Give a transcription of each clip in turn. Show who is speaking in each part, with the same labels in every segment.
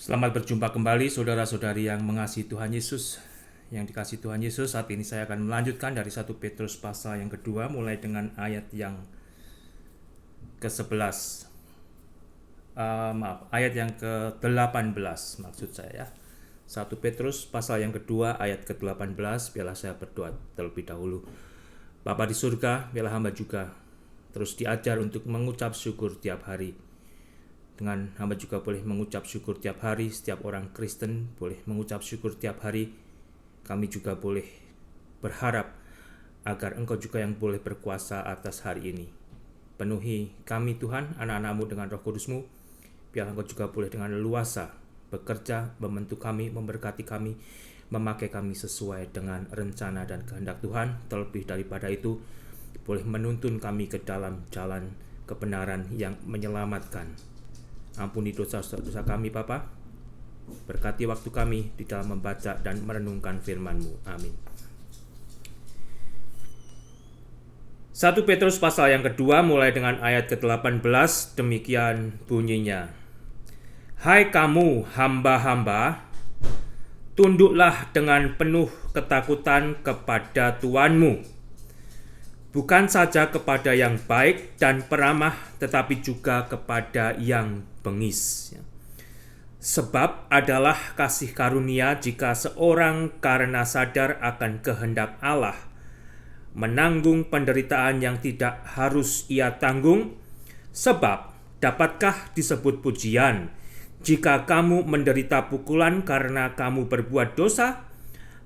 Speaker 1: Selamat berjumpa kembali saudara-saudari yang mengasihi Tuhan Yesus. Yang dikasihi Tuhan Yesus, saat ini saya akan melanjutkan dari 1 Petrus pasal yang kedua mulai dengan ayat yang ke-11. Ayat yang ke-18 maksud saya ya. 1 Petrus pasal yang kedua ayat ke-18. Biarlah saya berdoa terlebih dahulu. Bapa di surga, biarlah hamba juga terus diajar untuk mengucap syukur tiap hari. Dengan hamba juga boleh mengucap syukur tiap hari, setiap orang Kristen boleh mengucap syukur tiap hari. Kami juga boleh berharap agar Engkau juga yang boleh berkuasa atas hari ini. Penuhi kami Tuhan, anak-anak-Mu dengan Roh Kudus-Mu. Biar Engkau juga boleh dengan leluasa bekerja, membentuk kami, memberkati kami, memakai kami sesuai dengan rencana dan kehendak Tuhan. Terlebih daripada itu, boleh menuntun kami ke dalam jalan kebenaran yang menyelamatkan. Ampuni dosa-dosa kami Bapa. Berkati waktu kami di dalam membaca dan merenungkan firman-Mu. Amin. 1 Petrus pasal yang kedua mulai dengan ayat ke-18, demikian bunyinya. Hai kamu hamba-hamba, tunduklah dengan penuh ketakutan kepada Tuanmu. Bukan saja kepada yang baik dan peramah, tetapi juga kepada yang bengis. Sebab adalah kasih karunia jika seorang karena sadar akan kehendak Allah, menanggung penderitaan yang tidak harus ia tanggung. Sebab dapatkah disebut pujian jika kamu menderita pukulan karena kamu berbuat dosa?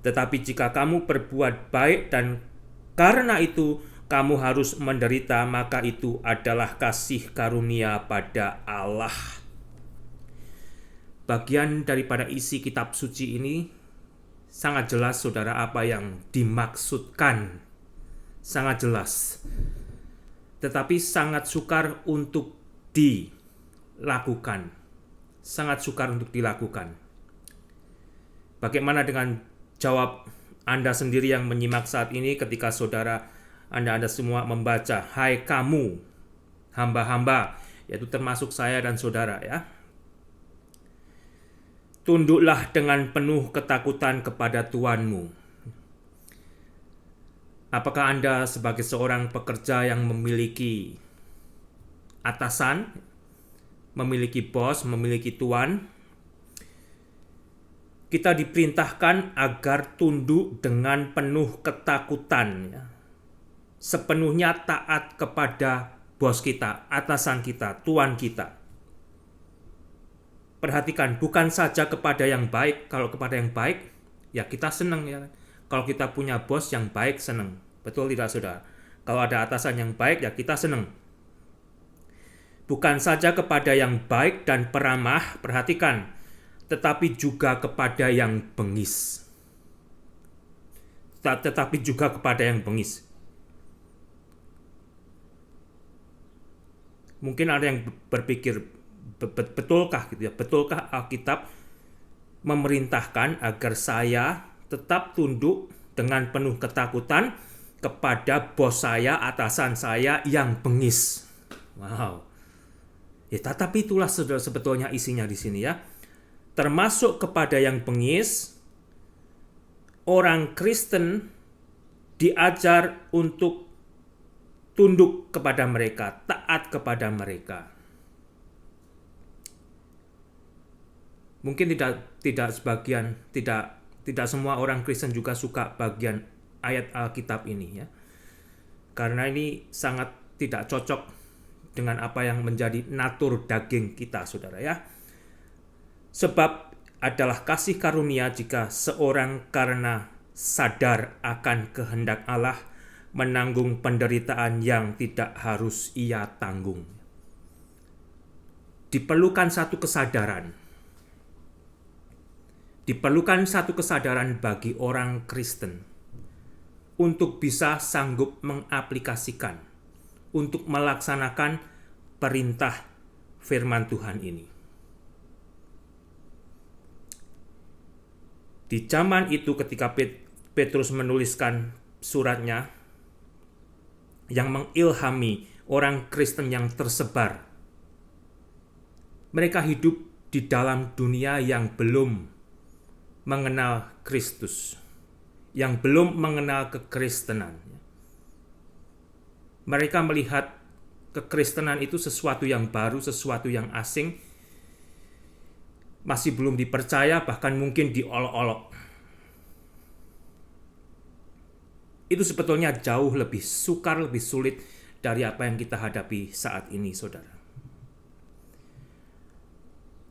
Speaker 1: Tetapi jika kamu berbuat baik dan karena itu kamu harus menderita, maka itu adalah kasih karunia pada Allah. Bagian daripada isi kitab suci ini sangat jelas saudara apa yang dimaksudkan. Sangat jelas. Tetapi sangat sukar untuk dilakukan. Sangat sukar untuk dilakukan. Bagaimana dengan jawab Anda sendiri yang menyimak saat ini ketika saudara Anda semua membaca, hai kamu hamba-hamba, yaitu termasuk saya dan saudara ya. Tunduklah dengan penuh ketakutan kepada Tuanmu. Apakah Anda sebagai seorang pekerja yang memiliki atasan, memiliki bos, memiliki tuan? Kita diperintahkan agar tunduk dengan penuh ketakutan ya. Sepenuhnya taat kepada bos kita, atasan kita, tuan kita. Perhatikan, bukan saja kepada yang baik. Kalau kepada yang baik, ya kita senang ya. Kalau kita punya bos yang baik, senang. Betul tidak saudara? Kalau ada atasan yang baik, ya kita senang. Bukan saja kepada yang baik dan peramah, perhatikan, tetapi juga kepada yang bengis. Tetapi juga kepada yang bengis. Mungkin ada yang berpikir, betulkah gitu ya? Betulkah Alkitab memerintahkan agar saya tetap tunduk dengan penuh ketakutan kepada bos saya, atasan saya yang bengis? Wow. Ya, tetapi itulah sebetulnya isinya di sini ya. Termasuk kepada yang bengis, orang Kristen diajar untuk tunduk kepada mereka, taat kepada mereka. Mungkin tidak semua orang Kristen juga suka bagian ayat Alkitab ini ya. Karena ini sangat tidak cocok dengan apa yang menjadi natur daging kita, saudara ya. Sebab adalah kasih karunia jika seorang karena sadar akan kehendak Allah menanggung penderitaan yang tidak harus ia tanggung. Diperlukan satu kesadaran. Diperlukan satu kesadaran bagi orang Kristen untuk bisa sanggup mengaplikasikan, untuk melaksanakan perintah firman Tuhan ini. Di zaman itu ketika Petrus menuliskan suratnya yang mengilhami orang Kristen yang tersebar, mereka hidup di dalam dunia yang belum mengenal Kristus, yang belum mengenal kekristenan. Mereka melihat kekristenan itu sesuatu yang baru, sesuatu yang asing, masih belum dipercaya, bahkan mungkin diolok-olok. Itu sebetulnya jauh lebih sukar, lebih sulit dari apa yang kita hadapi saat ini, saudara.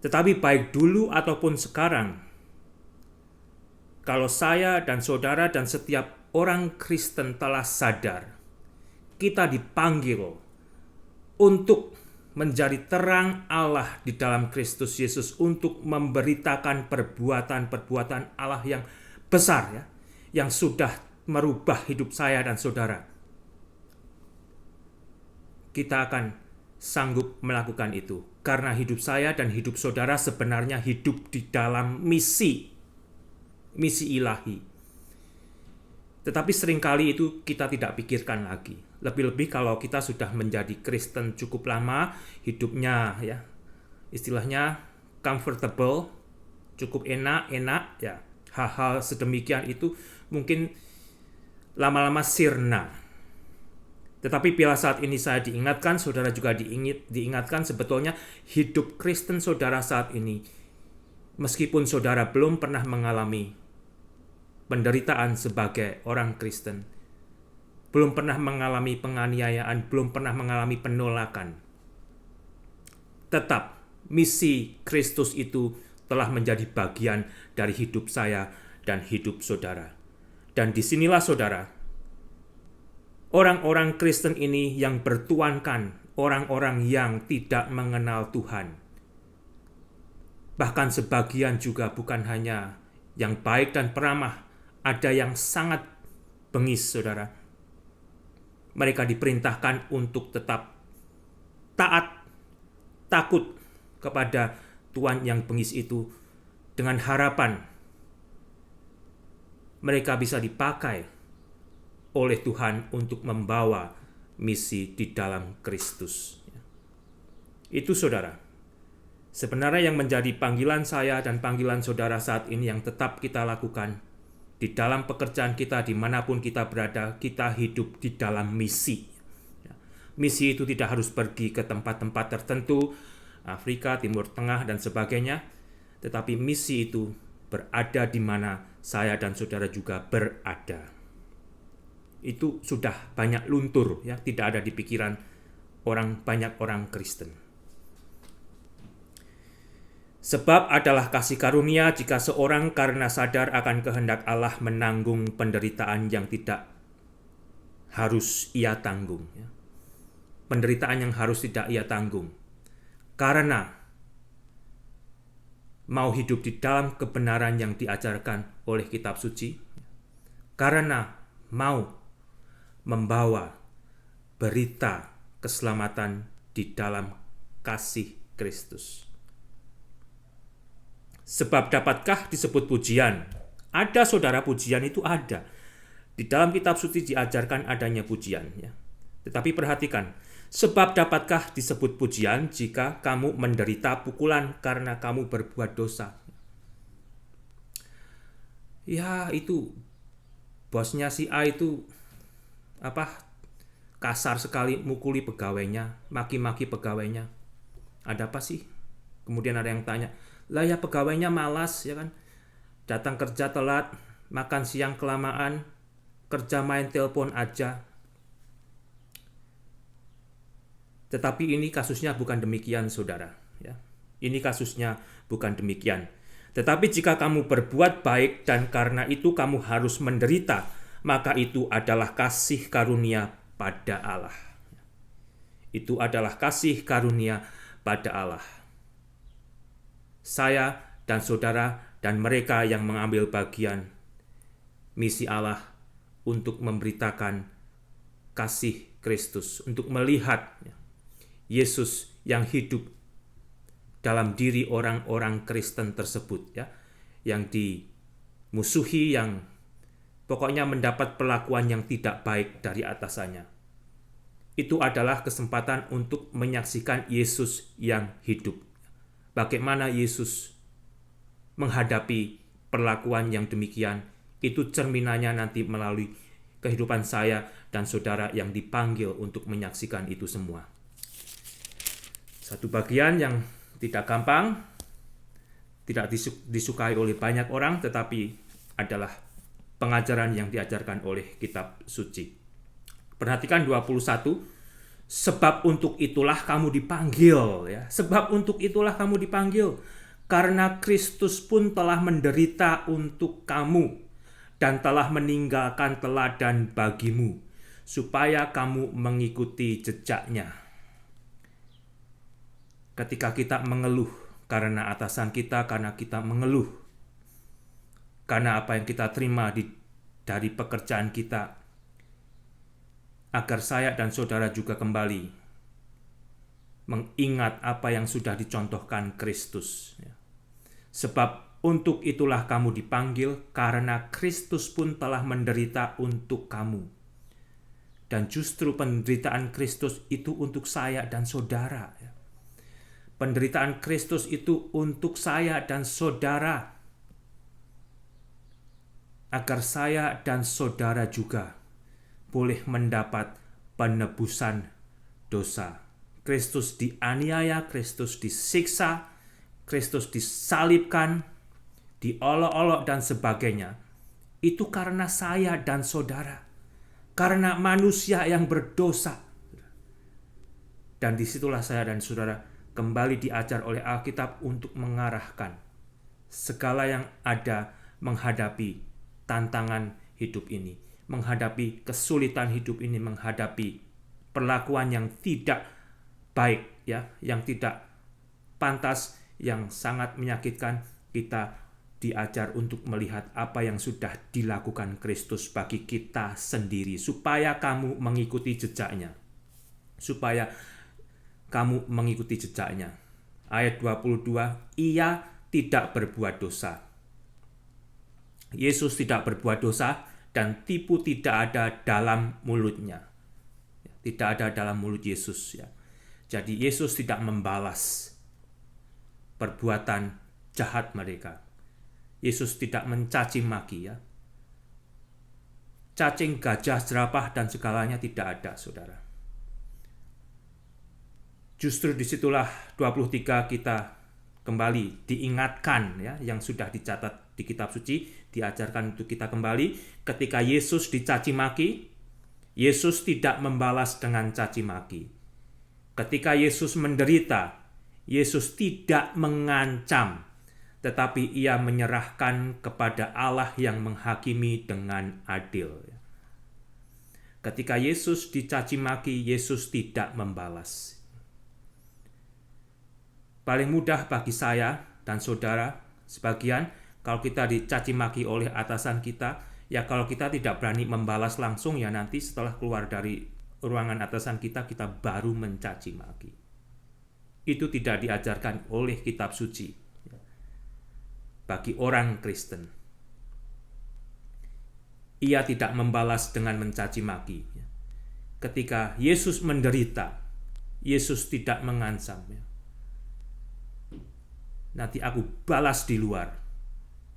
Speaker 1: Tetapi baik dulu ataupun sekarang, kalau saya dan saudara dan setiap orang Kristen telah sadar, kita dipanggil untuk menjadi terang Allah di dalam Kristus Yesus, untuk memberitakan perbuatan-perbuatan Allah yang besar, ya, yang sudah merubah hidup saya dan saudara. Kita akan sanggup melakukan itu karena hidup saya dan hidup saudara sebenarnya hidup di dalam misi ilahi. Tetapi seringkali itu kita tidak pikirkan lagi. Lebih-lebih kalau kita sudah menjadi Kristen cukup lama, hidupnya ya istilahnya comfortable, cukup enak ya. Hal-hal sedemikian itu mungkin lama-lama sirna. Tetapi bila saat ini saya diingatkan, saudara juga diingatkan, sebetulnya hidup Kristen saudara saat ini, meskipun saudara belum pernah mengalami penderitaan sebagai orang Kristen, belum pernah mengalami penganiayaan, belum pernah mengalami penolakan, tetap misi Kristus itu telah menjadi bagian dari hidup saya dan hidup saudara. Dan disinilah saudara, orang-orang Kristen ini yang bertuankan orang-orang yang tidak mengenal Tuhan. Bahkan sebagian juga bukan hanya yang baik dan peramah, ada yang sangat bengis, saudara. Mereka diperintahkan untuk tetap taat, takut kepada Tuhan yang bengis itu, dengan harapan mereka bisa dipakai oleh Tuhan untuk membawa misi di dalam Kristus. Itu saudara, sebenarnya yang menjadi panggilan saya dan panggilan saudara saat ini yang tetap kita lakukan di dalam pekerjaan kita, dimanapun kita berada, kita hidup di dalam misi. Misi itu tidak harus pergi ke tempat-tempat tertentu, Afrika, Timur Tengah, dan sebagainya, tetapi misi itu berada di mana saya dan saudara juga berada. Itu sudah banyak luntur, ya, tidak ada di pikiran banyak orang Kristen. Sebab adalah kasih karunia jika seorang karena sadar akan kehendak Allah menanggung penderitaan yang tidak harus ia tanggung. Penderitaan yang harus tidak ia tanggung. Karena mau hidup di dalam kebenaran yang diajarkan oleh kitab suci. Karena mau membawa berita keselamatan di dalam kasih Kristus. Sebab dapatkah disebut pujian? Ada, saudara, pujian itu ada. Di dalam kitab suci diajarkan adanya pujian. Ya. Tetapi perhatikan, sebab dapatkah disebut pujian jika kamu menderita pukulan karena kamu berbuat dosa? Ya, itu bosnya si A itu kasar sekali, mukuli pegawainya, maki-maki pegawainya. Ada apa sih? Kemudian ada yang tanya, lah ya pegawainya malas, ya kan, datang kerja telat, makan siang kelamaan, kerja main telepon aja. Tetapi ini kasusnya bukan demikian, saudara, ya. Ini kasusnya bukan demikian. Tetapi jika kamu berbuat baik dan karena itu kamu harus menderita, maka itu adalah kasih karunia pada Allah. Itu adalah kasih karunia pada Allah. Saya dan saudara dan mereka yang mengambil bagian misi Allah untuk memberitakan kasih Kristus, untuk melihat Yesus yang hidup dalam diri orang-orang Kristen tersebut, ya, yang dimusuhi, yang pokoknya mendapat perlakuan yang tidak baik dari atasannya. Itu adalah kesempatan untuk menyaksikan Yesus yang hidup. bagaimana Yesus menghadapi perlakuan yang demikian, itu cerminannya nanti melalui kehidupan saya dan saudara yang dipanggil untuk menyaksikan itu semua. Satu bagian yang tidak gampang, tidak disukai oleh banyak orang, tetapi adalah pengajaran yang diajarkan oleh kitab suci. Perhatikan 21, sebab untuk itulah kamu dipanggil, ya. Sebab untuk itulah kamu dipanggil, karena Kristus pun telah menderita untuk kamu dan telah meninggalkan teladan bagimu, supaya kamu mengikuti jejaknya. Ketika kita mengeluh karena atasan kita, karena kita mengeluh karena apa yang kita terima dari pekerjaan kita, agar saya dan saudara juga kembali mengingat apa yang sudah dicontohkan Kristus. Sebab untuk itulah kamu dipanggil, karena Kristus pun telah menderita untuk kamu. Dan justru penderitaan Kristus itu untuk saya dan saudara. Penderitaan Kristus itu untuk saya dan saudara, agar saya dan saudara juga boleh mendapat penebusan dosa. Kristus dianiaya, Kristus disiksa, Kristus disalibkan, diolok-olok dan sebagainya. Itu karena saya dan saudara, karena manusia yang berdosa. Dan disitulah saya dan saudara kembali diajar oleh Alkitab untuk mengarahkan segala yang ada menghadapi tantangan hidup ini, menghadapi kesulitan hidup ini, menghadapi perlakuan yang tidak baik, ya, yang tidak pantas, yang sangat menyakitkan. Kita diajar untuk melihat apa yang sudah dilakukan Kristus bagi kita sendiri, supaya kamu mengikuti jejaknya. Supaya kamu mengikuti jejaknya. Ayat 22, ia tidak berbuat dosa. Yesus tidak berbuat dosa dan tipu tidak ada dalam mulutnya. Tidak ada dalam mulut Yesus, ya. Jadi Yesus tidak membalas perbuatan jahat mereka. Yesus tidak mencaci maki, ya. Cacing, gajah, jerapah dan segalanya tidak ada, saudara. Justru disitulah 23 kita kembali diingatkan, ya, yang sudah dicatat di kitab suci, diajarkan untuk kita kembali. Ketika Yesus dicaci maki, Yesus tidak membalas dengan caci maki. Ketika Yesus menderita, Yesus tidak mengancam, tetapi ia menyerahkan kepada Allah yang menghakimi dengan adil. Ketika Yesus dicaci maki, Yesus tidak membalas. Paling mudah bagi saya dan saudara sebagian, kalau kita dicaci maki oleh atasan kita, ya kalau kita tidak berani membalas langsung, ya nanti setelah keluar dari ruangan atasan kita, kita baru mencaci maki. Itu tidak diajarkan oleh kitab suci bagi orang Kristen. Ia tidak membalas dengan mencaci maki. Ketika Yesus menderita, Yesus tidak mengancam. Nanti aku balas di luar.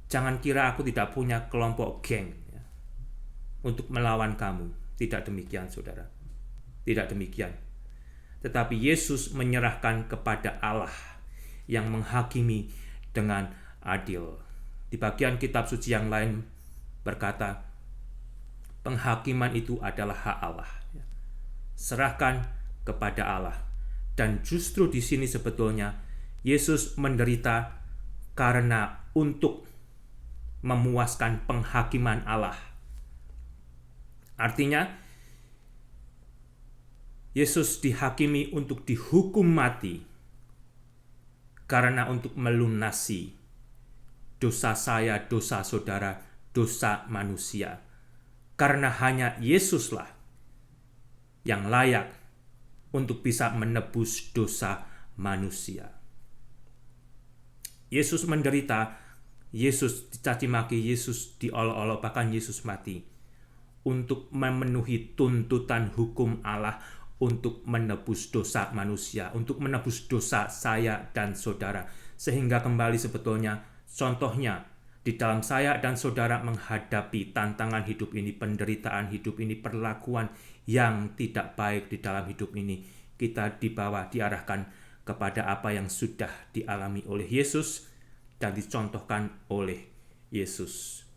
Speaker 1: Jangan kira aku tidak punya kelompok geng, ya, untuk melawan kamu. Tidak demikian, saudara. Tidak demikian. Tetapi Yesus menyerahkan kepada Allah yang menghakimi dengan adil. Di bagian kitab suci yang lain berkata, penghakiman itu adalah hak Allah. Serahkan kepada Allah. Dan justru di sini sebetulnya Yesus menderita karena untuk memuaskan penghakiman Allah. Artinya, Yesus dihakimi untuk dihukum mati karena untuk melunasi dosa saya, dosa saudara, dosa manusia. Karena hanya Yesuslah yang layak untuk bisa menebus dosa manusia. Yesus menderita, Yesus dicaci maki, Yesus diolok-olok, bahkan Yesus mati untuk memenuhi tuntutan hukum Allah, untuk menebus dosa manusia, untuk menebus dosa saya dan saudara, Sehingga kembali sebetulnya contohnya di dalam saya dan saudara menghadapi tantangan hidup ini, penderitaan hidup ini, perlakuan yang tidak baik di dalam hidup ini, kita diarahkan kepada apa yang sudah dialami oleh Yesus dan dicontohkan oleh Yesus.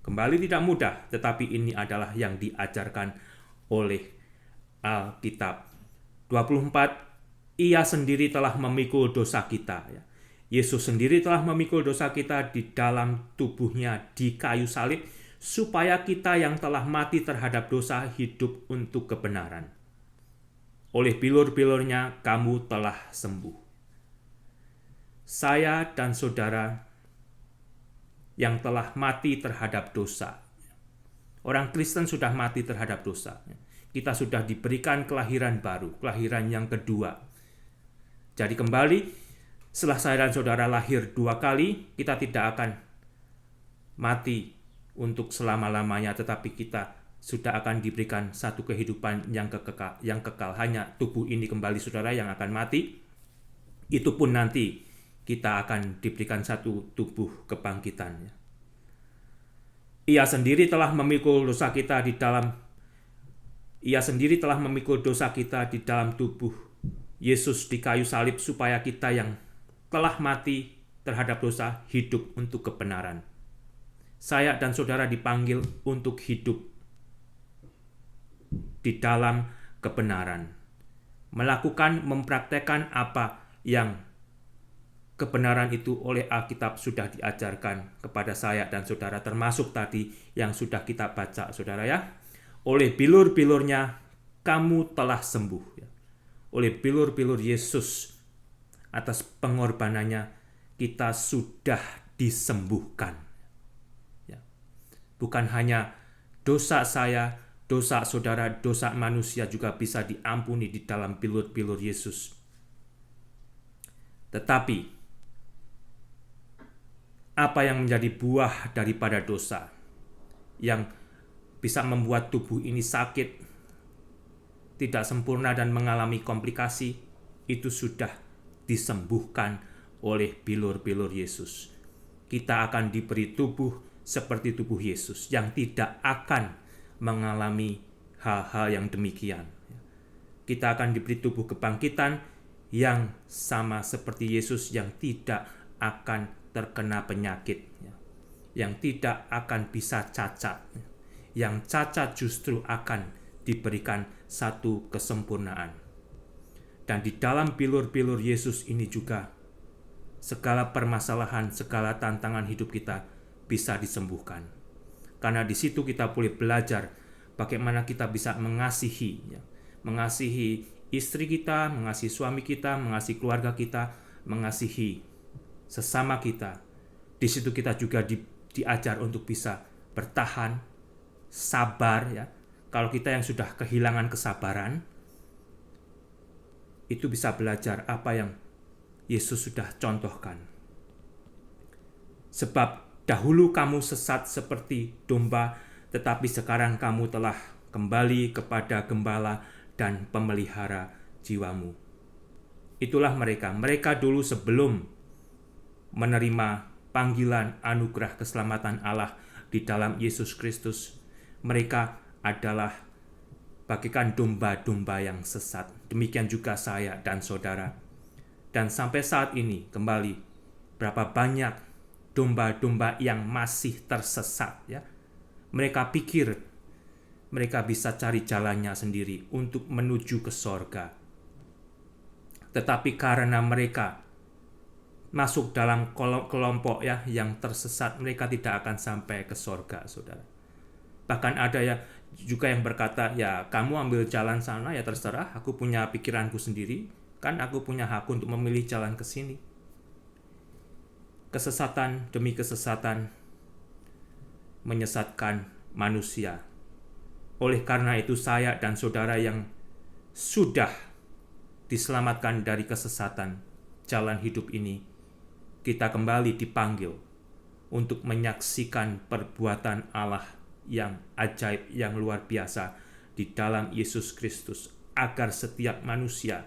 Speaker 1: Kembali tidak mudah, tetapi ini adalah yang diajarkan oleh Alkitab. 24, Ia sendiri telah memikul dosa kita. Yesus sendiri telah memikul dosa kita di dalam tubuhnya di kayu salib, supaya kita yang telah mati terhadap dosa hidup untuk kebenaran. Oleh bilur-bilurnya kamu telah sembuh. Saya dan saudara yang telah mati terhadap dosa. Orang Kristen sudah mati terhadap dosa. Kita sudah diberikan kelahiran baru, kelahiran yang kedua. Jadi kembali, setelah saya dan saudara lahir 2 kali, kita tidak akan mati untuk selama-lamanya, tetapi kita sudah akan diberikan satu kehidupan yang kekal. Hanya tubuh ini kembali saudara yang akan mati. Itu pun nanti kita akan diberikan satu tubuh kebangkitan. Ia sendiri telah memikul dosa kita di dalam tubuh Yesus di kayu salib, supaya kita yang telah mati terhadap dosa hidup untuk kebenaran. Saya dan saudara dipanggil untuk hidup di dalam kebenaran, mempraktekkan apa yang kebenaran itu oleh Alkitab sudah diajarkan kepada saya dan saudara, termasuk tadi yang sudah kita baca saudara ya. Oleh bilur-bilurnya kamu telah sembuh. Oleh bilur-bilur Yesus, atas pengorbanannya kita sudah disembuhkan. Bukan hanya dosa saya, dosa saudara, dosa manusia juga bisa diampuni di dalam bilur-bilur Yesus. Tetapi apa yang menjadi buah daripada dosa yang bisa membuat tubuh ini sakit, tidak sempurna dan mengalami komplikasi, itu sudah disembuhkan oleh bilur-bilur Yesus. Kita akan diberi tubuh seperti tubuh Yesus yang tidak akan mengalami hal-hal yang demikian. Kita akan diberi tubuh kebangkitan yang sama seperti Yesus, yang tidak akan terkena penyakit, yang tidak akan bisa cacat. Yang cacat justru akan diberikan satu kesempurnaan. Dan di dalam bilur-bilur Yesus ini juga segala permasalahan, segala tantangan hidup kita bisa disembuhkan. Karena di situ kita boleh belajar bagaimana kita bisa mengasihi istri kita, mengasihi suami kita, mengasihi keluarga kita, mengasihi sesama kita. Di situ kita juga diajar untuk bisa bertahan, sabar ya. Kalau kita yang sudah kehilangan kesabaran, itu bisa belajar apa yang Yesus sudah contohkan. Sebab dahulu kamu sesat seperti domba, tetapi sekarang kamu telah kembali kepada gembala dan pemelihara jiwamu. Itulah mereka dulu sebelum menerima panggilan anugerah keselamatan Allah di dalam Yesus Kristus. Mereka adalah bagikan domba-domba yang sesat. Demikian juga saya dan saudara. Dan sampai saat ini kembali, berapa banyak domba-domba yang masih tersesat ya. Mereka pikir mereka bisa cari jalannya sendiri untuk menuju ke sorga. Tetapi karena mereka masuk dalam kelompok ya yang tersesat, mereka tidak akan sampai ke sorga, saudara. Bahkan ada ya juga yang berkata, ya kamu ambil jalan sana ya terserah, aku punya pikiranku sendiri, kan aku punya hak untuk memilih jalan ke sini. Kesesatan demi kesesatan menyesatkan manusia. Oleh karena itu saya dan saudara yang sudah diselamatkan dari kesesatan jalan hidup ini, kita kembali dipanggil untuk menyaksikan perbuatan Allah yang ajaib, yang luar biasa di dalam Yesus Kristus, agar setiap manusia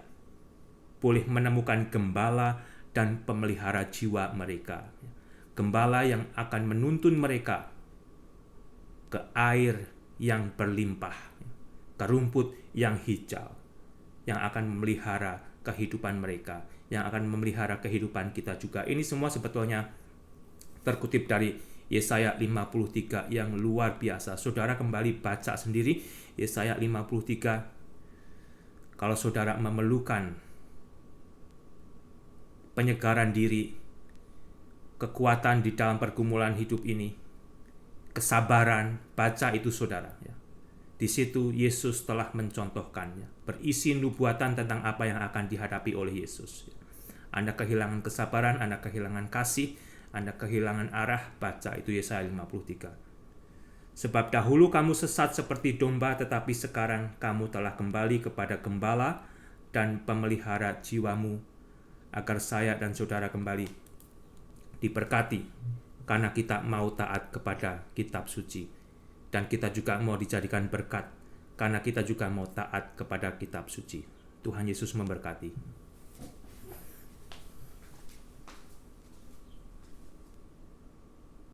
Speaker 1: boleh menemukan gembala dan pemelihara jiwa mereka. Gembala yang akan menuntun mereka ke air yang berlimpah, ke rumput yang hijau, yang akan memelihara kehidupan mereka, yang akan memelihara kehidupan kita juga. Ini semua sebetulnya terkutip dari Yesaya 53 yang luar biasa. Saudara kembali baca sendiri Yesaya 53. Kalau saudara memerlukan penyegaran diri, kekuatan di dalam pergumulan hidup ini, kesabaran, baca itu saudara. Di situ Yesus telah mencontohkannya, berisi nubuatan tentang apa yang akan dihadapi oleh Yesus. Anda kehilangan kesabaran, Anda kehilangan kasih, Anda kehilangan arah, baca itu Yesaya 53. Sebab dahulu kamu sesat seperti domba, tetapi sekarang kamu telah kembali kepada gembala dan pemelihara jiwamu, agar saya dan saudara kembali diberkati, karena kita mau taat kepada kitab suci. Dan kita juga mau dijadikan berkat, karena kita juga mau taat kepada kitab suci. Tuhan Yesus memberkati.